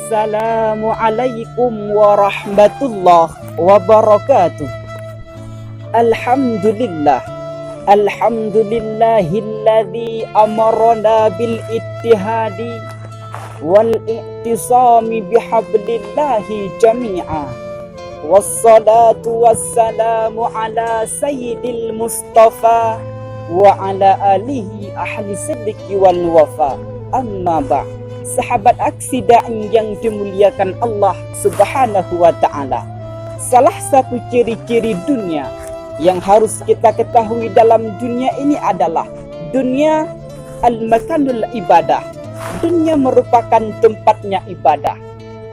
Assalamualaikum warahmatullahi wabarakatuh. Alhamdulillah. Alhamdulillahilladzi amarna bil ittihadi wal i'tisami bihablillahi jami'a. Wassalatu wassalamu ala sayyidil mustafa wa ala alihi ahli sidqi wal wafa. Amma ba'd. Sahabat aksi da'i yang dimuliakan Allah Subhanahu wa ta'ala, salah satu ciri-ciri dunia yang harus kita ketahui dalam dunia ini adalah dunia al-makanul ibadah. Dunia merupakan tempatnya ibadah.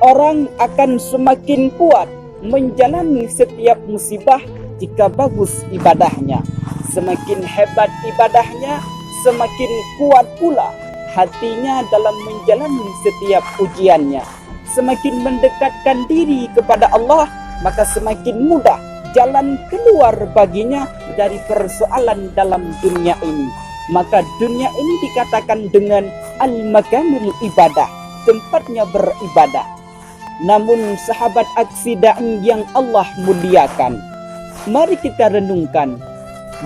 Orang akan semakin kuat menjalani setiap musibah jika bagus ibadahnya. Semakin hebat ibadahnya, semakin kuat pula hatinya dalam menjalani setiap ujiannya. Semakin mendekatkan diri kepada Allah, maka semakin mudah jalan keluar baginya dari persoalan dalam dunia ini. Maka dunia ini dikatakan dengan al-makanul ibadah, tempatnya beribadah. Namun sahabat aksi da'i yang Allah muliakan, mari kita renungkan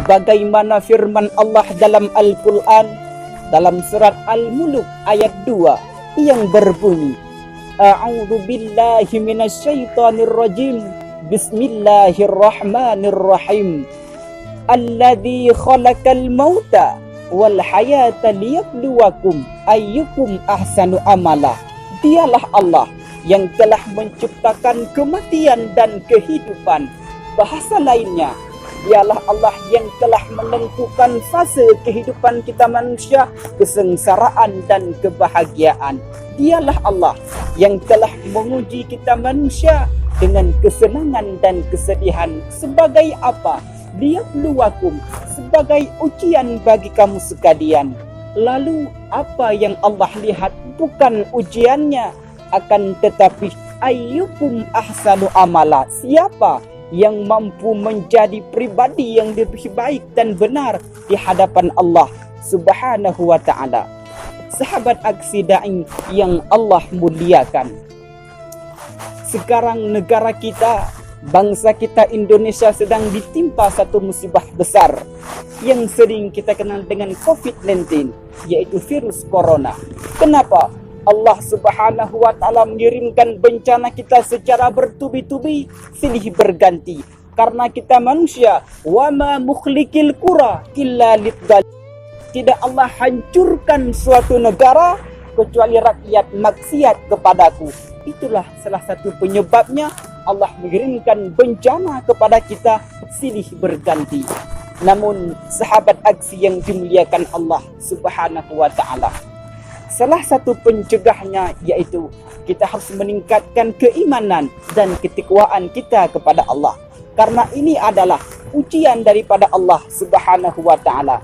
bagaimana firman Allah dalam Al-Quran, dalam surat Al-Mulk ayat 2 yang berbunyi, A'udzu billahi minasyaitonir rajim. Bismillahirrahmanirrahim. Alladzi khalaqal mauta wal hayata liyabluwakum ayyukum ahsanu amala. Dialah Allah yang telah menciptakan kematian dan kehidupan. Bahasa lainnya, dialah Allah yang telah menentukan fase kehidupan kita manusia, kesengsaraan dan kebahagiaan. Dialah Allah yang telah menguji kita manusia dengan kesenangan dan kesedihan. Sebagai apa? Liyabluwakum, sebagai ujian bagi kamu sekalian. Lalu apa yang Allah lihat bukan ujiannya, akan tetapi ayyukum ahsanu amala. Siapa yang mampu menjadi pribadi yang lebih baik dan benar di hadapan Allah Subhanahu wa ta'ala. Sahabat aksi da'i yang Allah muliakan, sekarang negara kita, bangsa kita Indonesia sedang ditimpa satu musibah besar yang sering kita kenal dengan COVID-19, yaitu virus corona. Kenapa Allah Subhanahu wa ta'ala mengirimkan bencana kita secara bertubi-tubi, silih berganti? Karena kita manusia, wa ma mukhlikil qura illa lidhal. Tidak Allah hancurkan suatu negara kecuali rakyat maksiat kepadaku. Itulah salah satu penyebabnya Allah mengirimkan bencana kepada kita silih berganti. Namun sahabat aksi yang dimuliakan Allah Subhanahu wa ta'ala, salah satu pencegahnya yaitu kita harus meningkatkan keimanan dan ketakwaan kita kepada Allah. Karena ini adalah ujian daripada Allah Subhanahu wa ta'ala.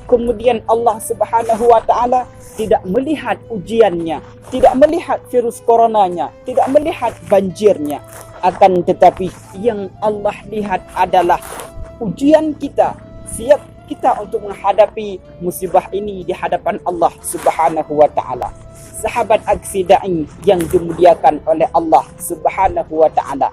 Kemudian Allah Subhanahu wa ta'ala tidak melihat ujiannya, tidak melihat virus coronanya, tidak melihat banjirnya. Akan tetapi yang Allah lihat adalah ujian kita, siap kita untuk menghadapi musibah ini di hadapan Allah Subhanahu wa ta'ala. Sahabat aksi da'i yang dimuliakan oleh Allah Subhanahu wa ta'ala,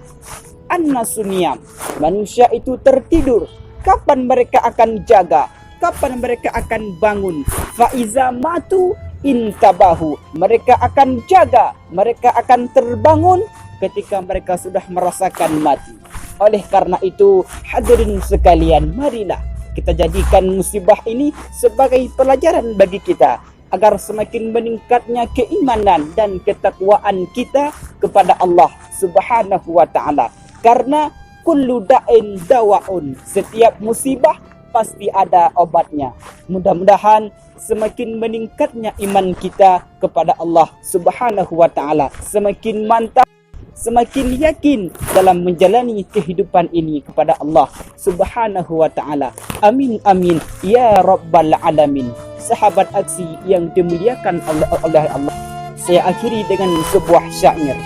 an-nasu niyam, manusia itu tertidur. Kapan mereka akan jaga? Kapan mereka akan bangun? Faiza matu intabahu, mereka akan jaga, mereka akan terbangun ketika mereka sudah merasakan mati. Oleh karena itu, hadirin sekalian, marilah kita jadikan musibah ini sebagai pelajaran bagi kita, agar semakin meningkatnya keimanan dan ketakwaan kita kepada Allah Subhanahu wa ta'ala. Karena kullu da'in dawaun, setiap musibah pasti ada obatnya. Mudah-mudahan semakin meningkatnya iman kita kepada Allah Subhanahu wa ta'ala, semakin mantap, semakin yakin dalam menjalani kehidupan ini kepada Allah Subhanahu wa ta'ala. Amin amin ya rabbal alamin. Sahabat aksi yang dimuliakan oleh Allah, saya akhiri dengan sebuah syair.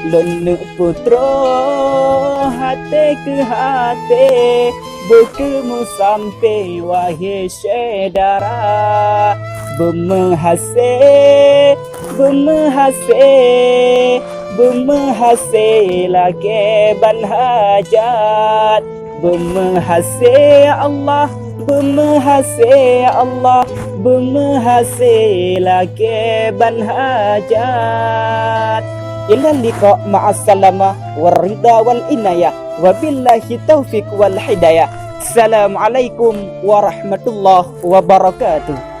Lone putra hati ke hati, berkemu sampai wahai saudara, bermehase Bermahasih lagi ban hajat. Bermahasih Allah, bermahasih Allah, bermahasih lagi ban hajat. Ila liqa ma'assalamah warida wal inayah. Wabillahi taufiq wal hidayah. Assalamualaikum warahmatullahi wabarakatuh.